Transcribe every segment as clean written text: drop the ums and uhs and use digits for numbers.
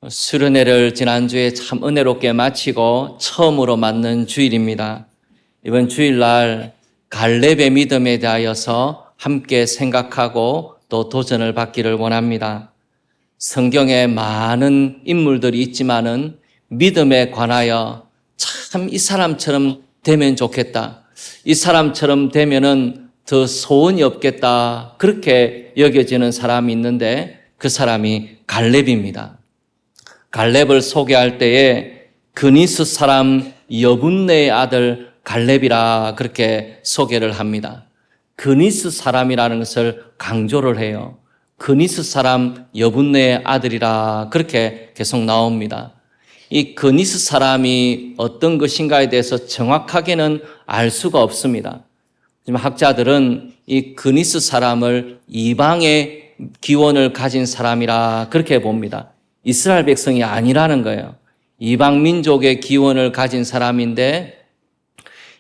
수련회를 지난주에 참 은혜롭게 마치고 처음으로 맞는 주일입니다. 이번 주일날 갈렙의 믿음에 대하여서 함께 생각하고 또 도전을 받기를 원합니다. 성경에 많은 인물들이 있지만은 믿음에 관하여 참 이 사람처럼 되면 좋겠다. 이 사람처럼 되면은 더 소원이 없겠다. 그렇게 여겨지는 사람이 있는데 그 사람이 갈렙입니다. 갈렙을 소개할 때에 그니스 사람 여분네의 아들 갈렙이라 그렇게 소개를 합니다. 그니스 사람이라는 것을 강조를 해요. 그니스 사람 여분네의 아들이라 그렇게 계속 나옵니다. 이 그니스 사람이 어떤 것인가에 대해서 정확하게는 알 수가 없습니다. 지금 학자들은 이 그니스 사람을 이방의 기원을 가진 사람이라 그렇게 봅니다. 이스라엘 백성이 아니라는 거예요. 이방 민족의 기원을 가진 사람인데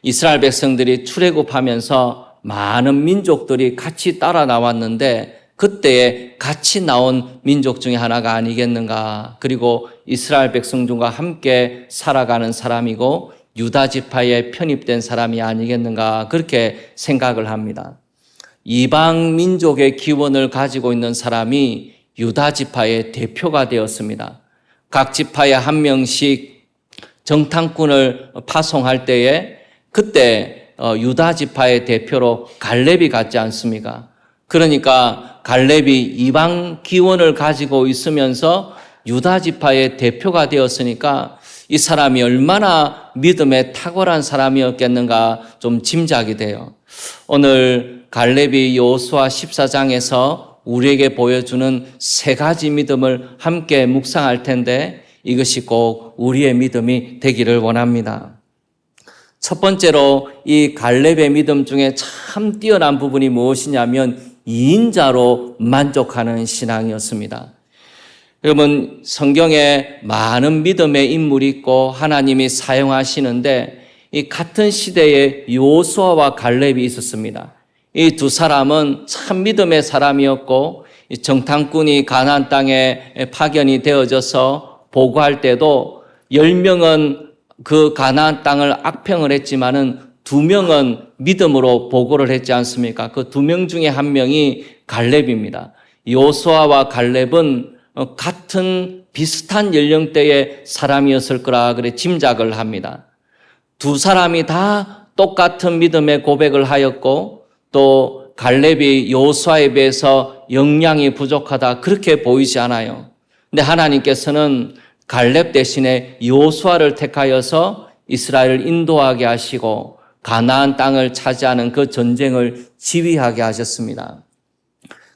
이스라엘 백성들이 출애굽하면서 많은 민족들이 같이 따라 나왔는데 그때에 같이 나온 민족 중에 하나가 아니겠는가. 그리고 이스라엘 백성들과 함께 살아가는 사람이고 유다 지파에 편입된 사람이 아니겠는가. 그렇게 생각을 합니다. 이방 민족의 기원을 가지고 있는 사람이 유다 지파의 대표가 되었습니다. 각 지파에 한 명씩 정탐꾼을 파송할 때에 그때 유다 지파의 대표로 갈렙이 갔지 않습니까? 그러니까 갈렙이 이방 기원을 가지고 있으면서 유다 지파의 대표가 되었으니까 이 사람이 얼마나 믿음에 탁월한 사람이었겠는가 좀 짐작이 돼요. 오늘 갈렙이 여호수아 14장에서 우리에게 보여주는 세 가지 믿음을 함께 묵상할 텐데 이것이 꼭 우리의 믿음이 되기를 원합니다. 첫 번째로 이 갈렙의 믿음 중에 참 뛰어난 부분이 무엇이냐면 2인자로 만족하는 신앙이었습니다. 여러분, 성경에 많은 믿음의 인물이 있고 하나님이 사용하시는데 이 같은 시대에 여호수아와 갈렙이 있었습니다. 이 두 사람은 참 믿음의 사람이었고 정탐꾼이 가나안 땅에 파견이 되어져서 보고할 때도 10명은 그 가나안 땅을 악평을 했지만은 2명은 믿음으로 보고를 했지 않습니까? 그 2명 중에 한 명이 갈렙입니다. 여호수아와 갈렙은 같은 비슷한 연령대의 사람이었을 거라 그래 짐작을 합니다. 두 사람이 다 똑같은 믿음의 고백을 하였고 또 갈렙이 여호수아에 비해서 역량이 부족하다 그렇게 보이지 않아요. 근데 하나님께서는 갈렙 대신에 여호수아를 택하여서 이스라엘을 인도하게 하시고 가나안 땅을 차지하는 그 전쟁을 지휘하게 하셨습니다.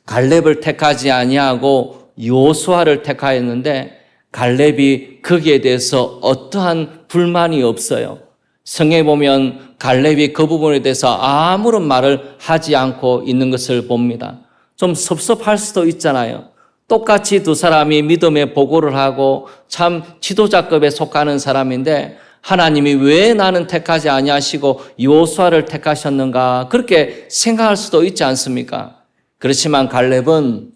갈렙을 택하지 아니하고 여호수아를 택하였는데 갈렙이 거기에 대해서 어떠한 불만이 없어요. 성경에 보면 갈렙이 그 부분에 대해서 아무런 말을 하지 않고 있는 것을 봅니다. 좀 섭섭할 수도 있잖아요. 똑같이 두 사람이 믿음의 보고를 하고 참 지도자급에 속하는 사람인데 하나님이 왜 나는 택하지 아니하시고 여호수아를 택하셨는가 그렇게 생각할 수도 있지 않습니까? 그렇지만 갈렙은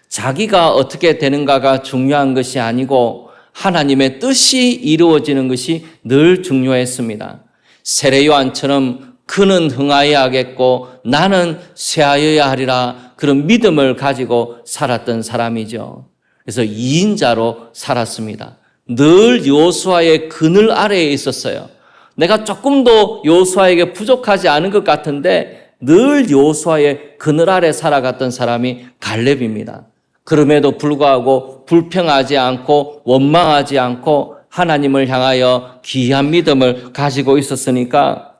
자기가 어떻게 되는가가 중요한 것이 아니고 하나님의 뜻이 이루어지는 것이 늘 중요했습니다. 세례 요한처럼 그는 흥하여야 하겠고 나는 쇠하여야 하리라 그런 믿음을 가지고 살았던 사람이죠. 그래서 2인자로 살았습니다. 늘 여호수아의 그늘 아래에 있었어요. 내가 조금도 여호수아에게 부족하지 않은 것 같은데 늘 여호수아의 그늘 아래 살아갔던 사람이 갈렙입니다. 그럼에도 불구하고 불평하지 않고 원망하지 않고 하나님을 향하여 귀한 믿음을 가지고 있었으니까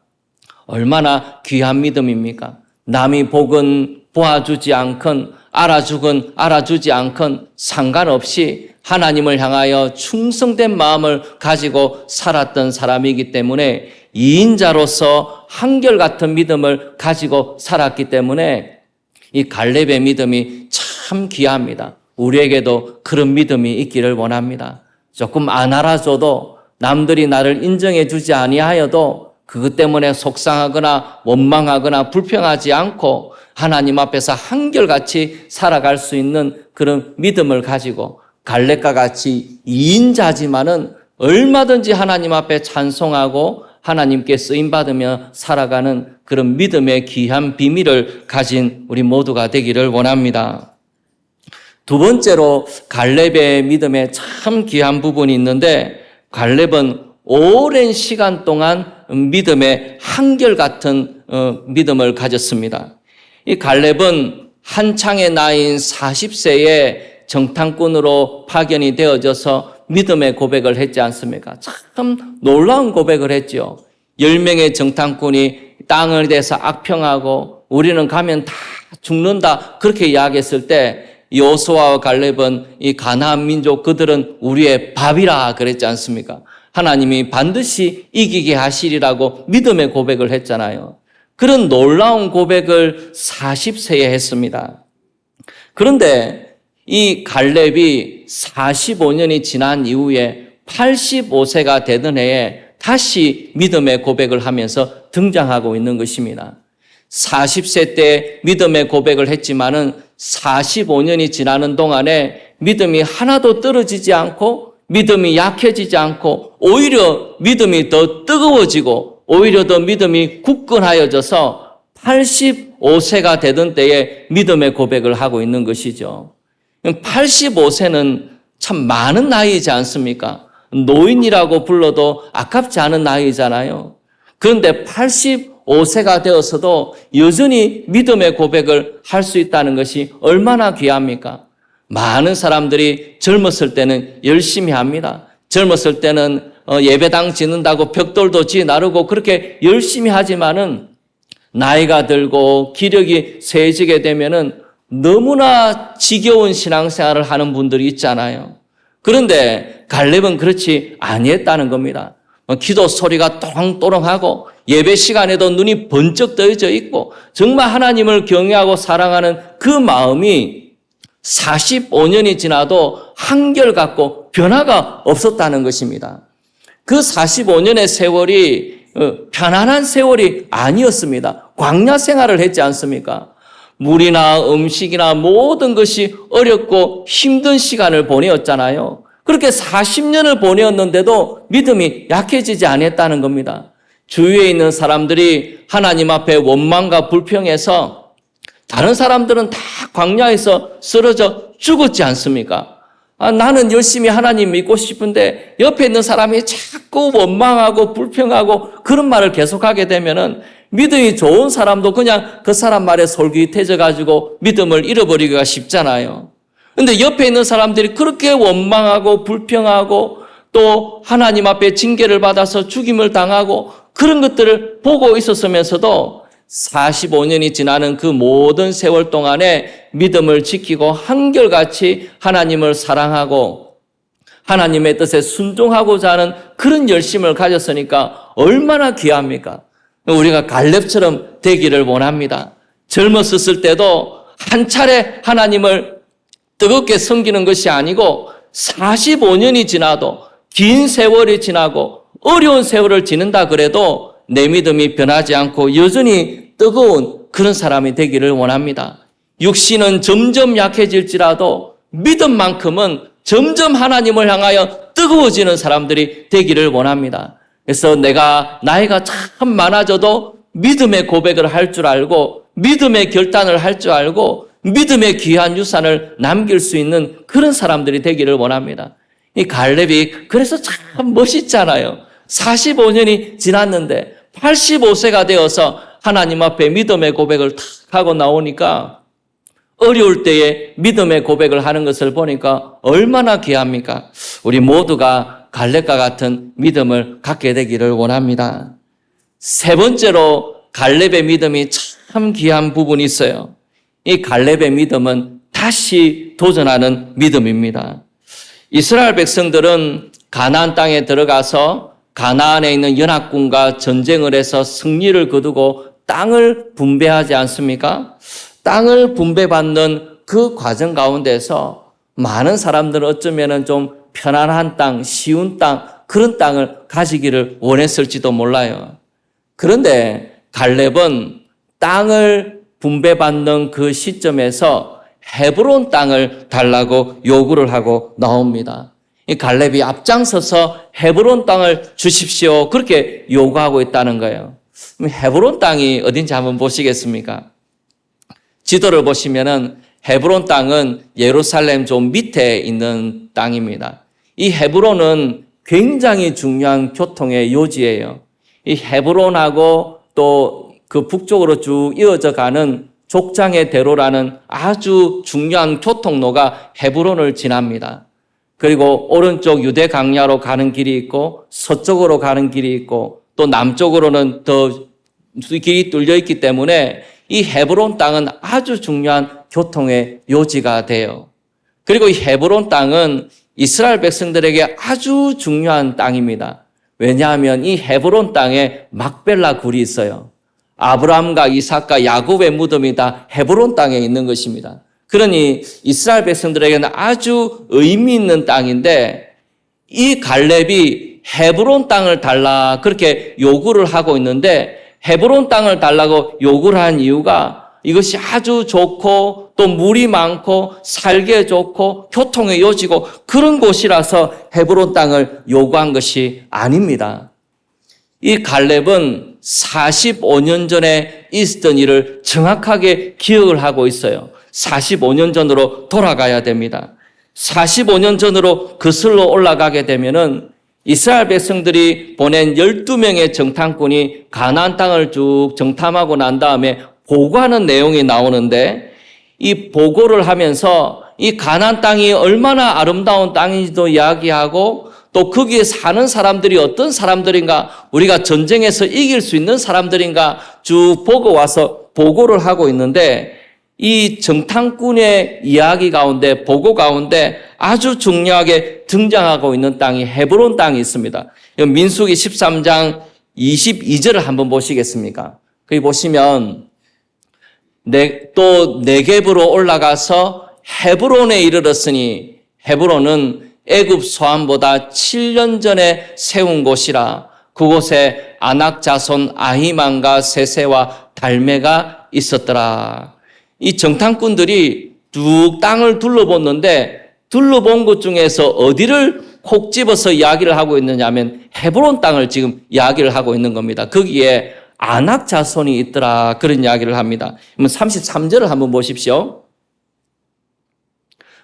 얼마나 귀한 믿음입니까? 남이 복은 보아주지 않건 알아주건 알아주지 않건 상관없이 하나님을 향하여 충성된 마음을 가지고 살았던 사람이기 때문에 2인자로서 한결같은 믿음을 가지고 살았기 때문에 이 갈렙의 믿음이 참 귀합니다. 우리에게도 그런 믿음이 있기를 원합니다. 조금 안 알아줘도 남들이 나를 인정해 주지 아니하여도 그것 때문에 속상하거나 원망하거나 불평하지 않고 하나님 앞에서 한결같이 살아갈 수 있는 그런 믿음을 가지고 갈렙과 같이 2인자지만은 얼마든지 하나님 앞에 찬송하고 하나님께 쓰임받으며 살아가는 그런 믿음의 귀한 비밀을 가진 우리 모두가 되기를 원합니다. 두 번째로 갈렙의 믿음에 참 귀한 부분이 있는데, 갈렙은 오랜 시간 동안 믿음의 한결같은 믿음을 가졌습니다. 이 갈렙은 한창의 나이인 40세에 정탐꾼으로 파견이 되어져서 믿음의 고백을 했지 않습니까? 참 놀라운 고백을 했죠. 10명의 정탐꾼이 땅을 대서 악평하고 우리는 가면 다 죽는다 그렇게 이야기했을 때 여호수아와 갈렙은 이 가나안 민족 그들은 우리의 밥이라 그랬지 않습니까? 하나님이 반드시 이기게 하시리라고 믿음의 고백을 했잖아요. 그런 놀라운 고백을 40세에 했습니다. 그런데 이 갈렙이 45년이 지난 이후에 85세가 되던 해에 다시 믿음의 고백을 하면서 등장하고 있는 것입니다. 40세 때 믿음의 고백을 했지만은 45년이 지나는 동안에 믿음이 하나도 떨어지지 않고 믿음이 약해지지 않고 오히려 믿음이 더 뜨거워지고 오히려 더 믿음이 굳건하여져서 85세가 되던 때에 믿음의 고백을 하고 있는 것이죠. 85세는 참 많은 나이이지 않습니까? 노인이라고 불러도 아깝지 않은 나이잖아요. 그런데 85세가 되어서도 여전히 믿음의 고백을 할 수 있다는 것이 얼마나 귀합니까? 많은 사람들이 젊었을 때는 열심히 합니다. 젊었을 때는 예배당 짓는다고 벽돌도 지어 나르고 그렇게 열심히 하지만은 나이가 들고 기력이 쇠해지게 되면은 너무나 지겨운 신앙생활을 하는 분들이 있잖아요. 그런데 갈렙은 그렇지 아니했다는 겁니다. 기도 소리가 또렁또렁하고 예배 시간에도 눈이 번쩍 떠져 있고 정말 하나님을 경외하고 사랑하는 그 마음이 45년이 지나도 한결같고 변화가 없었다는 것입니다. 그 45년의 세월이 편안한 세월이 아니었습니다. 광야 생활을 했지 않습니까? 물이나 음식이나 모든 것이 어렵고 힘든 시간을 보내었잖아요. 그렇게 40년을 보내었는데도 믿음이 약해지지 않았다는 겁니다. 주위에 있는 사람들이 하나님 앞에 원망과 불평해서 다른 사람들은 다 광야에서 쓰러져 죽었지 않습니까? 나는 열심히 하나님 믿고 싶은데 옆에 있는 사람이 자꾸 원망하고 불평하고 그런 말을 계속하게 되면은 믿음이 좋은 사람도 그냥 그 사람 말에 솔깃해져 가지고 믿음을 잃어버리기가 쉽잖아요. 근데 옆에 있는 사람들이 그렇게 원망하고 불평하고 또 하나님 앞에 징계를 받아서 죽임을 당하고 그런 것들을 보고 있었으면서도 45년이 지나는 그 모든 세월 동안에 믿음을 지키고 한결같이 하나님을 사랑하고 하나님의 뜻에 순종하고자 하는 그런 열심을 가졌으니까 얼마나 귀합니까? 우리가 갈렙처럼 되기를 원합니다. 젊었을 때도 한 차례 하나님을 뜨겁게 섬기는 것이 아니고 45년이 지나도 긴 세월이 지나고 어려운 세월을 지낸다 그래도 내 믿음이 변하지 않고 여전히 뜨거운 그런 사람이 되기를 원합니다. 육신은 점점 약해질지라도 믿음만큼은 점점 하나님을 향하여 뜨거워지는 사람들이 되기를 원합니다. 그래서 내가 나이가 참 많아져도 믿음의 고백을 할 줄 알고 믿음의 결단을 할 줄 알고 믿음의 귀한 유산을 남길 수 있는 그런 사람들이 되기를 원합니다. 이 갈렙이 그래서 참 멋있잖아요. 45년이 지났는데 85세가 되어서 하나님 앞에 믿음의 고백을 탁 하고 나오니까 어려울 때에 믿음의 고백을 하는 것을 보니까 얼마나 귀합니까? 우리 모두가 갈렙과 같은 믿음을 갖게 되기를 원합니다. 세 번째로 갈렙의 믿음이 참 귀한 부분이 있어요. 이 갈렙의 믿음은 다시 도전하는 믿음입니다. 이스라엘 백성들은 가나안 땅에 들어가서 가나안에 있는 연합군과 전쟁을 해서 승리를 거두고 땅을 분배하지 않습니까? 땅을 분배받는 그 과정 가운데서 많은 사람들은 어쩌면 좀 편안한 땅, 쉬운 땅, 그런 땅을 가지기를 원했을지도 몰라요. 그런데 갈렙은 땅을 분배받는 그 시점에서 헤브론 땅을 달라고 요구를 하고 나옵니다. 이 갈렙이 앞장서서 헤브론 땅을 주십시오. 그렇게 요구하고 있다는 거예요. 헤브론 땅이 어딘지 한번 보시겠습니까? 지도를 보시면은 헤브론 땅은 예루살렘 좀 밑에 있는 땅입니다. 이 헤브론은 굉장히 중요한 교통의 요지예요. 이 헤브론하고 또 그 북쪽으로 쭉 이어져 가는 족장의 대로라는 아주 중요한 교통로가 헤브론을 지납니다. 그리고 오른쪽 유대 강야로 가는 길이 있고 서쪽으로 가는 길이 있고 또 남쪽으로는 더 길이 뚫려 있기 때문에 이 헤브론 땅은 아주 중요한 교통의 요지가 돼요. 그리고 이 헤브론 땅은 이스라엘 백성들에게 아주 중요한 땅입니다. 왜냐하면 이 헤브론 땅에 막벨라 굴이 있어요. 아브라함과 이삭과 야곱의 무덤이 다 헤브론 땅에 있는 것입니다. 그러니 이스라엘 백성들에게는 아주 의미 있는 땅인데 이 갈렙이 헤브론 땅을 달라 그렇게 요구를 하고 있는데 헤브론 땅을 달라고 요구를 한 이유가 이것이 아주 좋고 또 물이 많고 살기에 좋고 교통의 요지고 그런 곳이라서 헤브론 땅을 요구한 것이 아닙니다. 이 갈렙은 45년 전에 있었던 일을 정확하게 기억을 하고 있어요. 45년 전으로 돌아가야 됩니다. 45년 전으로 거슬러 올라가게 되면은 이스라엘 백성들이 보낸 12명의 정탐꾼이 가나안 땅을 쭉 정탐하고 난 다음에 보고하는 내용이 나오는데 이 보고를 하면서 이 가나안 땅이 얼마나 아름다운 땅인지도 이야기하고 또 거기에 사는 사람들이 어떤 사람들인가, 우리가 전쟁에서 이길 수 있는 사람들인가 쭉 보고 와서 보고를 하고 있는데 이 정탐꾼의 이야기 가운데, 보고 가운데 아주 중요하게 등장하고 있는 땅이 헤브론 땅이 있습니다. 민수기 13장 22절을 한번 보시겠습니까? 거기 보시면 또 네겝으로 올라가서 헤브론에 이르렀으니 헤브론은 애굽 소안보다 7년 전에 세운 곳이라 그곳에 아낙 자손 아히만과 세세와 달메가 있었더라. 이 정탐꾼들이 쭉 땅을 둘러봤는데 둘러본 것 중에서 어디를 콕 집어서 이야기를 하고 있느냐 하면 헤브론 땅을 지금 이야기를 하고 있는 겁니다. 거기에 아낙 자손이 있더라 그런 이야기를 합니다. 33절을 한번 보십시오.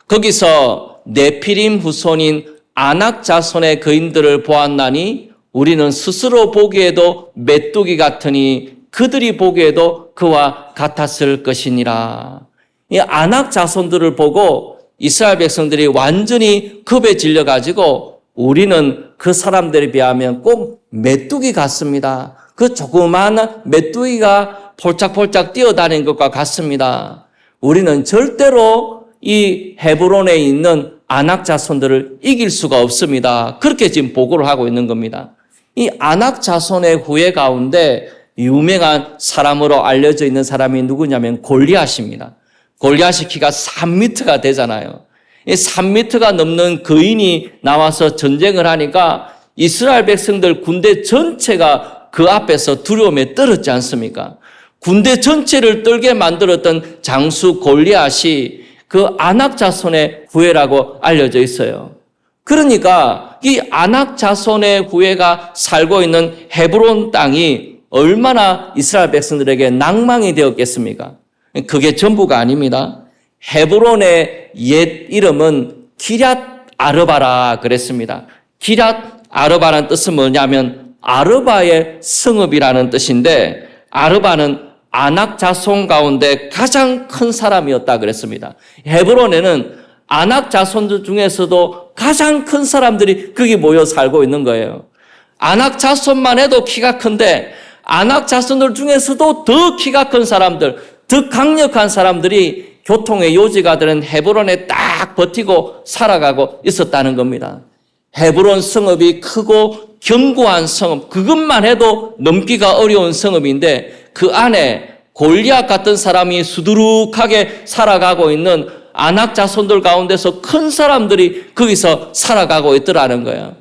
거기서 네피림 후손인 아낙 자손의 거인들을 보았나니 우리는 스스로 보기에도 메뚜기 같으니 그들이 보기에도 그와 같았을 것이니라. 이 아낙 자손들을 보고 이스라엘 백성들이 완전히 겁에 질려가지고 우리는 그 사람들에 비하면 꼭 메뚜기 같습니다. 그 조그마한 메뚜기가 폴짝폴짝 뛰어다니는 것과 같습니다. 우리는 절대로 이 헤브론에 있는 아낙 자손들을 이길 수가 없습니다. 그렇게 지금 보고를 하고 있는 겁니다. 이 아낙 자손의 후예 가운데 유명한 사람으로 알려져 있는 사람이 누구냐면 골리앗입니다. 골리앗이 키가 3m가 되잖아요. 이 3m가 넘는 거인이 나와서 전쟁을 하니까 이스라엘 백성들 군대 전체가 그 앞에서 두려움에 떨었지 않습니까? 군대 전체를 떨게 만들었던 장수 골리앗이 그 아낙 자손의 후예라고 알려져 있어요. 그러니까 이 아낙 자손의 후예가 살고 있는 헤브론 땅이 얼마나 이스라엘 백성들에게 낭망이 되었겠습니까? 그게 전부가 아닙니다. 헤브론의 옛 이름은 기럇 아르바라 그랬습니다. 기럇 아르바라는 뜻은 뭐냐면 아르바의 성읍이라는 뜻인데 아르바는 아낙 자손 가운데 가장 큰 사람이었다 그랬습니다. 헤브론에는 아낙 자손들 중에서도 가장 큰 사람들이 거기 모여 살고 있는 거예요. 아낙 자손만 해도 키가 큰데 아낙 자손들 중에서도 더 키가 큰 사람들, 더 강력한 사람들이 교통의 요지가 되는 헤브론에 딱 버티고 살아가고 있었다는 겁니다. 헤브론 성읍이 크고 견고한 성읍, 그것만 해도 넘기가 어려운 성읍인데 그 안에 골리앗 같은 사람이 수두룩하게 살아가고 있는 아낙 자손들 가운데서 큰 사람들이 거기서 살아가고 있더라는 거예요.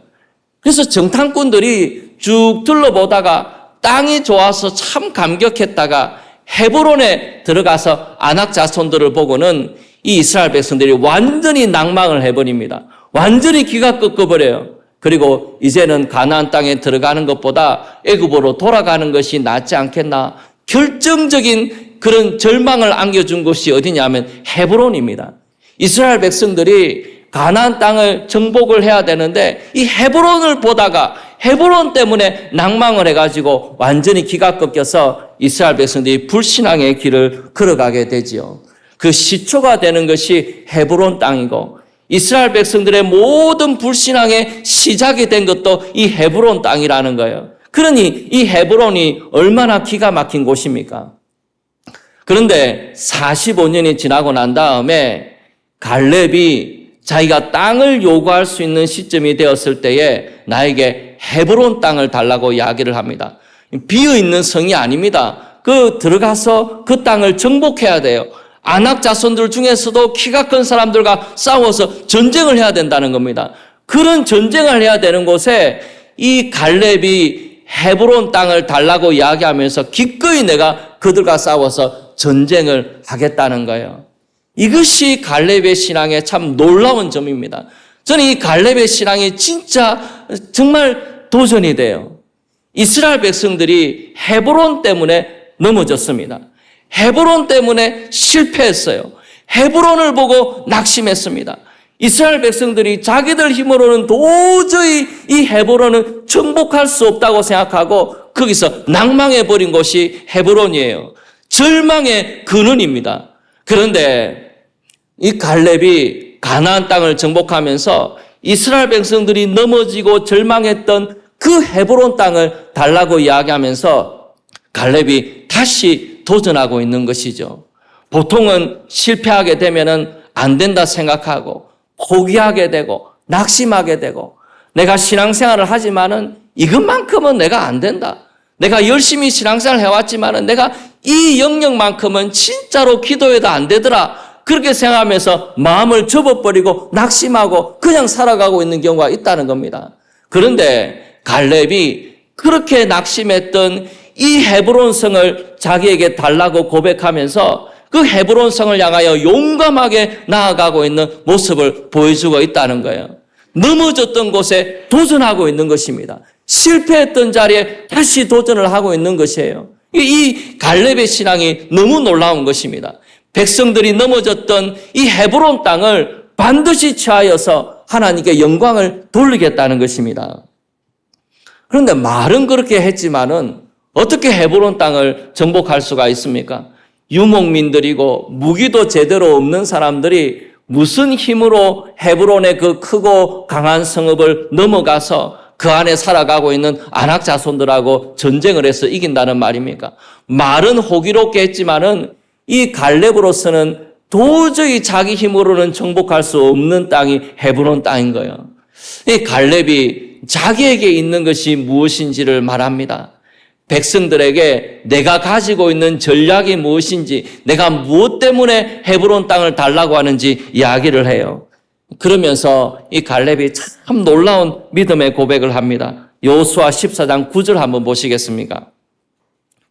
그래서 정탐꾼들이 쭉 둘러보다가 땅이 좋아서 참 감격했다가 헤브론에 들어가서 아낙 자손들을 보고는 이 이스라엘 백성들이 완전히 낭망을 해버립니다. 완전히 기가 꺾어버려요. 그리고 이제는 가나안 땅에 들어가는 것보다 애굽으로 돌아가는 것이 낫지 않겠나. 결정적인 그런 절망을 안겨준 곳이 어디냐면 헤브론입니다. 이스라엘 백성들이 가나안 땅을 정복을 해야 되는데 이 헤브론을 보다가 헤브론 때문에 낭망을 해가지고 완전히 기가 꺾여서 이스라엘 백성들이 불신앙의 길을 걸어가게 되지요. 그 시초가 되는 것이 헤브론 땅이고 이스라엘 백성들의 모든 불신앙의 시작이 된 것도 이 헤브론 땅이라는 거예요. 그러니 이 헤브론이 얼마나 기가 막힌 곳입니까? 그런데 45년이 지나고 난 다음에 갈렙이 자기가 땅을 요구할 수 있는 시점이 되었을 때에 나에게 헤브론 땅을 달라고 이야기를 합니다. 비어있는 성이 아닙니다. 들어가서 그 땅을 정복해야 돼요. 아낙 자손들 중에서도 키가 큰 사람들과 싸워서 전쟁을 해야 된다는 겁니다. 그런 전쟁을 해야 되는 곳에 이 갈렙이 헤브론 땅을 달라고 이야기하면서 기꺼이 내가 그들과 싸워서 전쟁을 하겠다는 거예요. 이것이 갈렙의 신앙의 참 놀라운 점입니다. 저는 이 갈렙의 신앙이 진짜 정말 도전이 돼요. 이스라엘 백성들이 헤브론 때문에 넘어졌습니다. 헤브론 때문에 실패했어요. 헤브론을 보고 낙심했습니다. 이스라엘 백성들이 자기들 힘으로는 도저히 이 헤브론을 정복할 수 없다고 생각하고 거기서 낭망해버린 곳이 헤브론이에요. 절망의 근원입니다. 그런데 이 갈렙이 가나안 땅을 정복하면서 이스라엘 백성들이 넘어지고 절망했던 그 헤브론 땅을 달라고 이야기하면서 갈렙이 다시 도전하고 있는 것이죠. 보통은 실패하게 되면은 안 된다 생각하고 포기하게 되고 낙심하게 되고 내가 신앙생활을 하지만은 이것만큼은 내가 안 된다. 내가 열심히 신앙생활을 해왔지만은 내가 이 영역만큼은 진짜로 기도해도 안 되더라. 그렇게 생각하면서 마음을 접어버리고 낙심하고 그냥 살아가고 있는 경우가 있다는 겁니다. 그런데 갈렙이 그렇게 낙심했던 이 헤브론 성을 자기에게 달라고 고백하면서 그 헤브론 성을 향하여 용감하게 나아가고 있는 모습을 보여주고 있다는 거예요. 넘어졌던 곳에 도전하고 있는 것입니다. 실패했던 자리에 다시 도전을 하고 있는 것이에요. 이 갈렙의 신앙이 너무 놀라운 것입니다. 백성들이 넘어졌던 이 헤브론 땅을 반드시 취하여서 하나님께 영광을 돌리겠다는 것입니다. 그런데 말은 그렇게 했지만은 어떻게 헤브론 땅을 정복할 수가 있습니까? 유목민들이고 무기도 제대로 없는 사람들이 무슨 힘으로 헤브론의 그 크고 강한 성읍을 넘어가서 그 안에 살아가고 있는 아낙 자손들하고 전쟁을 해서 이긴다는 말입니까? 말은 호기롭게 했지만은 이 갈렙으로서는 도저히 자기 힘으로는 정복할 수 없는 땅이 헤브론 땅인 거예요. 이 갈렙이 자기에게 있는 것이 무엇인지를 말합니다. 백성들에게 내가 가지고 있는 전략이 무엇인지, 내가 무엇 때문에 헤브론 땅을 달라고 하는지 이야기를 해요. 그러면서 이 갈렙이 참 놀라운 믿음의 고백을 합니다. 여호수아 14장 9절 한번 보시겠습니까?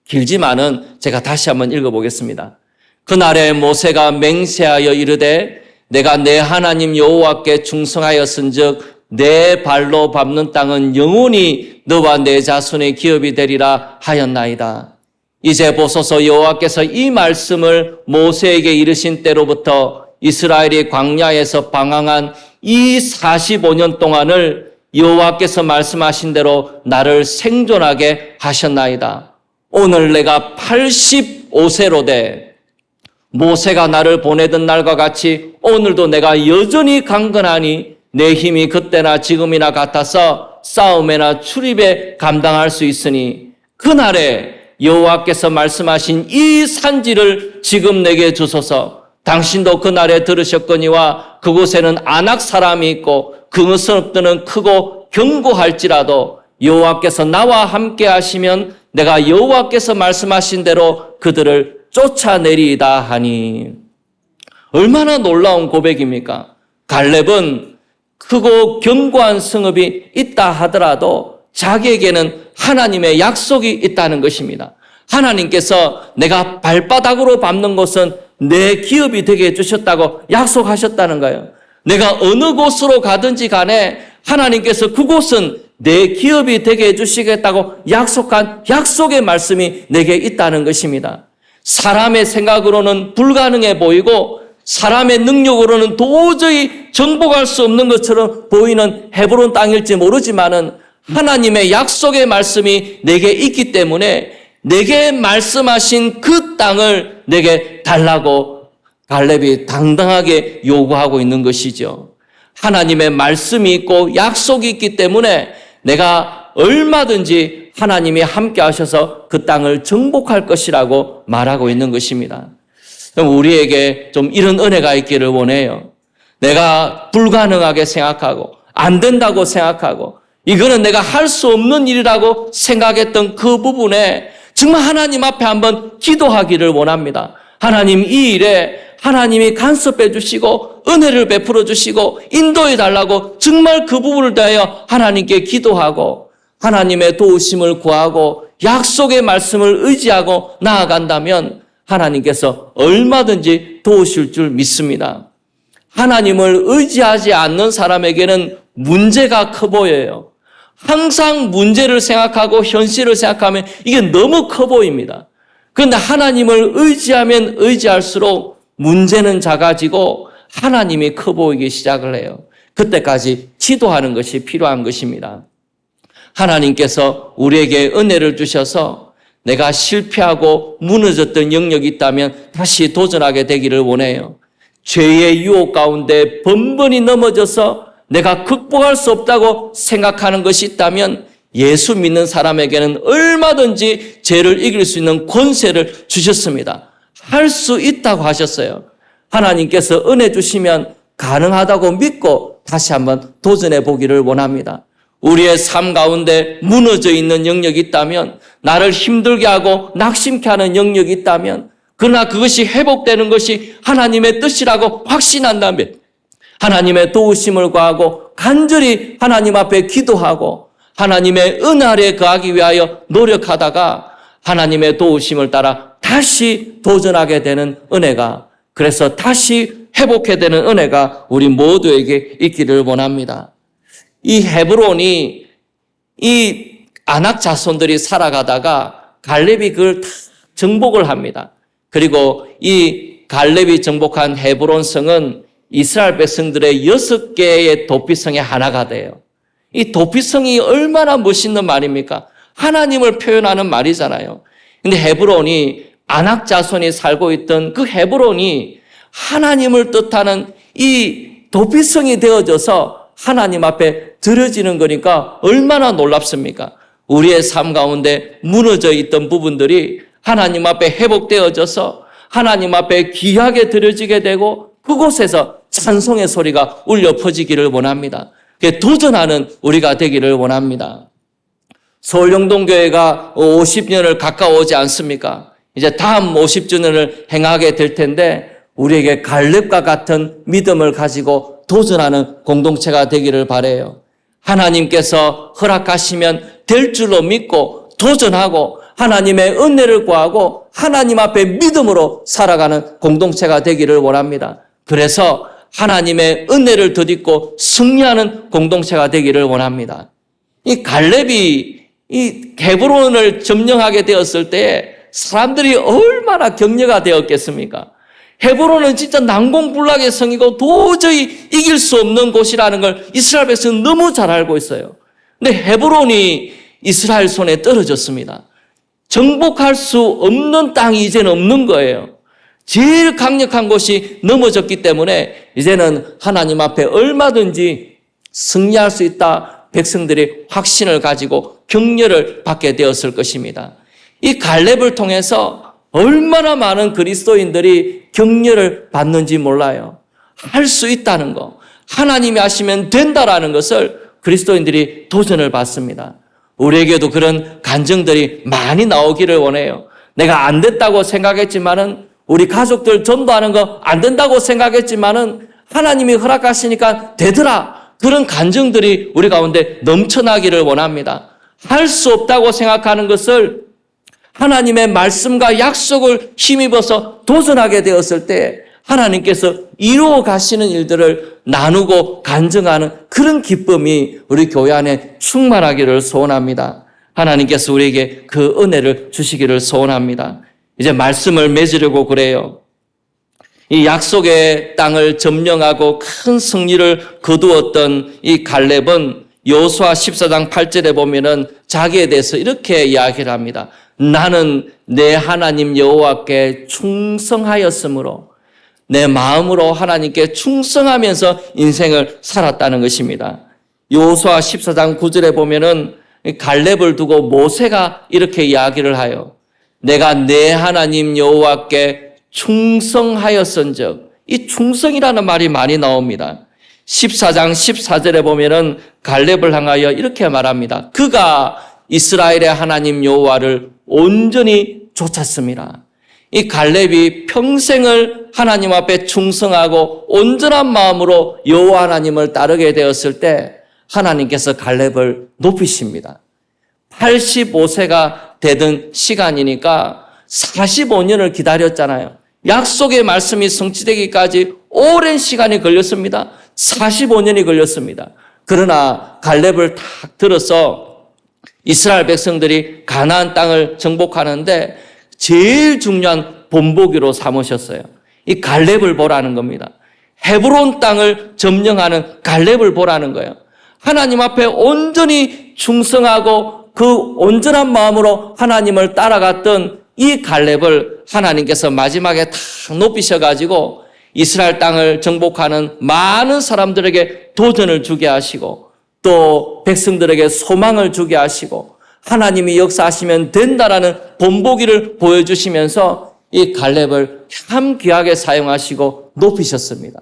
길지만은 제가 다시 한번 읽어보겠습니다. 그날에 모세가 맹세하여 이르되 내가 내 하나님 여호와께 충성하였은즉 내 발로 밟는 땅은 영원히 너와 내 자손의 기업이 되리라 하였나이다. 이제 보소서 여호와께서 이 말씀을 모세에게 이르신 때로부터 이스라엘이 광야에서 방황한 이 45년 동안을 여호와께서 말씀하신 대로 나를 생존하게 하셨나이다. 오늘 내가 85세로 돼 모세가 나를 보내던 날과 같이 오늘도 내가 여전히 강건하니 내 힘이 그때나 지금이나 같아서 싸움에나 출입에 감당할 수 있으니 그날에 여호와께서 말씀하신 이 산지를 지금 내게 주소서. 당신도 그날에 들으셨거니와 그곳에는 아낙 사람이 있고 그 성읍들은 크고 견고할지라도 여호와께서 나와 함께 하시면 내가 여호와께서 말씀하신 대로 그들을 쫓아내리이다 하니. 얼마나 놀라운 고백입니까? 갈렙은 크고 견고한 성읍이 있다 하더라도 자기에게는 하나님의 약속이 있다는 것입니다. 하나님께서 내가 발바닥으로 밟는 곳은 내 기업이 되게 해주셨다고 약속하셨다는 거예요. 내가 어느 곳으로 가든지 간에 하나님께서 그곳은 내 기업이 되게 해주시겠다고 약속한 약속의 말씀이 내게 있다는 것입니다. 사람의 생각으로는 불가능해 보이고 사람의 능력으로는 도저히 정복할 수 없는 것처럼 보이는 헤브론 땅일지 모르지만은 하나님의 약속의 말씀이 내게 있기 때문에 내게 말씀하신 그 땅을 내게 달라고 갈렙이 당당하게 요구하고 있는 것이죠. 하나님의 말씀이 있고 약속이 있기 때문에 내가 얼마든지 하나님이 함께 하셔서 그 땅을 정복할 것이라고 말하고 있는 것입니다. 우리에게 좀 이런 은혜가 있기를 원해요. 내가 불가능하게 생각하고 안 된다고 생각하고 이거는 내가 할 수 없는 일이라고 생각했던 그 부분에 정말 하나님 앞에 한번 기도하기를 원합니다. 하나님, 이 일에 하나님이 간섭해 주시고 은혜를 베풀어 주시고 인도해 달라고 정말 그 부분을 대하여 하나님께 기도하고 하나님의 도우심을 구하고 약속의 말씀을 의지하고 나아간다면 하나님께서 얼마든지 도우실 줄 믿습니다. 하나님을 의지하지 않는 사람에게는 문제가 커 보여요. 항상 문제를 생각하고 현실을 생각하면 이게 너무 커 보입니다. 그런데 하나님을 의지하면 의지할수록 문제는 작아지고 하나님이 커 보이기 시작을 해요. 그때까지 기도하는 것이 필요한 것입니다. 하나님께서 우리에게 은혜를 주셔서 내가 실패하고 무너졌던 영역이 있다면 다시 도전하게 되기를 원해요. 죄의 유혹 가운데 번번이 넘어져서 내가 극복할 수 없다고 생각하는 것이 있다면 예수 믿는 사람에게는 얼마든지 죄를 이길 수 있는 권세를 주셨습니다. 할 수 있다고 하셨어요. 하나님께서 은혜 주시면 가능하다고 믿고 다시 한번 도전해 보기를 원합니다. 우리의 삶 가운데 무너져 있는 영역이 있다면, 나를 힘들게 하고 낙심케 하는 영역이 있다면, 그러나 그것이 회복되는 것이 하나님의 뜻이라고 확신한다면 하나님의 도우심을 구하고 간절히 하나님 앞에 기도하고 하나님의 은혜 아래 거하기 위하여 노력하다가 하나님의 도우심을 따라 다시 도전하게 되는 은혜가, 그래서 다시 회복해야 되는 은혜가 우리 모두에게 있기를 원합니다. 이 헤브론이 이 아낙 자손들이 살아가다가 갈렙이 그걸 다 정복을 합니다. 그리고 이 갈렙이 정복한 헤브론 성은 이스라엘 백성들의 6개의 도피성의 하나가 돼요. 이 도피성이 얼마나 멋있는 말입니까? 하나님을 표현하는 말이잖아요. 근데 헤브론이 아낙 자손이 살고 있던 그 헤브론이 하나님을 뜻하는 이 도피성이 되어져서 하나님 앞에 드려지는 거니까 얼마나 놀랍습니까? 우리의 삶 가운데 무너져 있던 부분들이 하나님 앞에 회복되어져서 하나님 앞에 귀하게 드려지게 되고 그곳에서 찬송의 소리가 울려 퍼지기를 원합니다. 도전하는 우리가 되기를 원합니다. 서울영동교회가 50년을 가까워오지 않습니까? 이제 다음 50주년을 행하게 될 텐데 우리에게 갈렙과 같은 믿음을 가지고 도전하는 공동체가 되기를 바라요. 하나님께서 허락하시면 될 줄로 믿고 도전하고 하나님의 은혜를 구하고 하나님 앞에 믿음으로 살아가는 공동체가 되기를 원합니다. 그래서 하나님의 은혜를 덧입고 승리하는 공동체가 되기를 원합니다. 이 갈렙이 이 헤브론을 점령하게 되었을 때 사람들이 얼마나 격려가 되었겠습니까? 헤브론은 진짜 난공불락의 성이고 도저히 이길 수 없는 곳이라는 걸 이스라엘 백성은 너무 잘 알고 있어요. 근데 헤브론이 이스라엘 손에 떨어졌습니다. 정복할 수 없는 땅이 이제는 없는 거예요. 제일 강력한 곳이 넘어졌기 때문에 이제는 하나님 앞에 얼마든지 승리할 수 있다. 백성들이 확신을 가지고 격려를 받게 되었을 것입니다. 이 갈렙을 통해서 얼마나 많은 그리스도인들이 격려를 받는지 몰라요. 할 수 있다는 거, 하나님이 하시면 된다라는 것을 그리스도인들이 도전을 받습니다. 우리에게도 그런 간증들이 많이 나오기를 원해요. 내가 안 됐다고 생각했지만은, 우리 가족들 전도하는 거 안 된다고 생각했지만은 하나님이 허락하시니까 되더라. 그런 간증들이 우리 가운데 넘쳐나기를 원합니다. 할 수 없다고 생각하는 것을 하나님의 말씀과 약속을 힘입어서 도전하게 되었을 때 하나님께서 이루어 가시는 일들을 나누고 간증하는 그런 기쁨이 우리 교회 안에 충만하기를 소원합니다. 하나님께서 우리에게 그 은혜를 주시기를 소원합니다. 이제 말씀을 맺으려고 그래요. 이 약속의 땅을 점령하고 큰 승리를 거두었던 이 갈렙은 여호수아 14장 8절에 보면은 자기에 대해서 이렇게 이야기를 합니다. 나는 내 하나님 여호와께 충성하였으므로 내 마음으로 하나님께 충성하면서 인생을 살았다는 것입니다. 여호수아 14장 9절에 보면은 갈렙을 두고 모세가 이렇게 이야기를 하여 내가 내 하나님 여호와께 충성하였은즉, 이 충성이라는 말이 많이 나옵니다. 14장 14절에 보면은 갈렙을 향하여 이렇게 말합니다. 그가 이스라엘의 하나님 여호와를 온전히 쫓았습니다. 이 갈렙이 평생을 하나님 앞에 충성하고 온전한 마음으로 여호와 하나님을 따르게 되었을 때 하나님께서 갈렙을 높이십니다. 85세가 되던 시간이니까 45년을 기다렸잖아요. 약속의 말씀이 성취되기까지 오랜 시간이 걸렸습니다. 45년이 걸렸습니다. 그러나 갈렙을 탁 들어서 이스라엘 백성들이 가나안 땅을 정복하는데 제일 중요한 본보기로 삼으셨어요. 이 갈렙을 보라는 겁니다. 헤브론 땅을 점령하는 갈렙을 보라는 거예요. 하나님 앞에 온전히 충성하고 그 온전한 마음으로 하나님을 따라갔던 이 갈렙을 하나님께서 마지막에 탁 높이셔가지고 이스라엘 땅을 정복하는 많은 사람들에게 도전을 주게 하시고 또 백성들에게 소망을 주게 하시고 하나님이 역사하시면 된다라는 본보기를 보여주시면서 이 갈렙을 참 귀하게 사용하시고 높이셨습니다.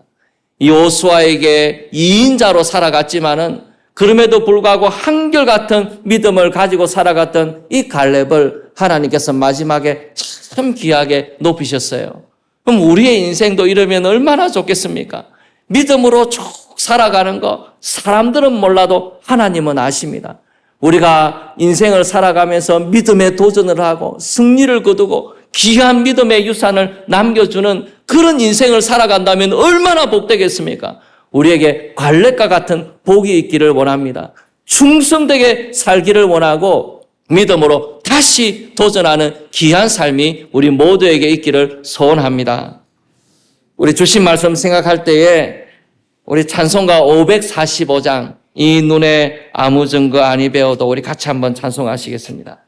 여호수아에게 2인자로 살아갔지만은 그럼에도 불구하고 한결같은 믿음을 가지고 살아갔던 이 갈렙을 하나님께서 마지막에 참 귀하게 높이셨어요. 그럼 우리의 인생도 이러면 얼마나 좋겠습니까? 믿음으로 쭉 살아가는 거 사람들은 몰라도 하나님은 아십니다. 우리가 인생을 살아가면서 믿음의 도전을 하고 승리를 거두고 귀한 믿음의 유산을 남겨주는 그런 인생을 살아간다면 얼마나 복되겠습니까? 우리에게 갈렙과 같은 복이 있기를 원합니다. 충성되게 살기를 원하고 믿음으로 다시 도전하는 귀한 삶이 우리 모두에게 있기를 소원합니다. 우리 주신 말씀 생각할 때에 우리 찬송가 545장 이 눈에 아무 증거 아니 배워도 우리 같이 한번 찬송하시겠습니다.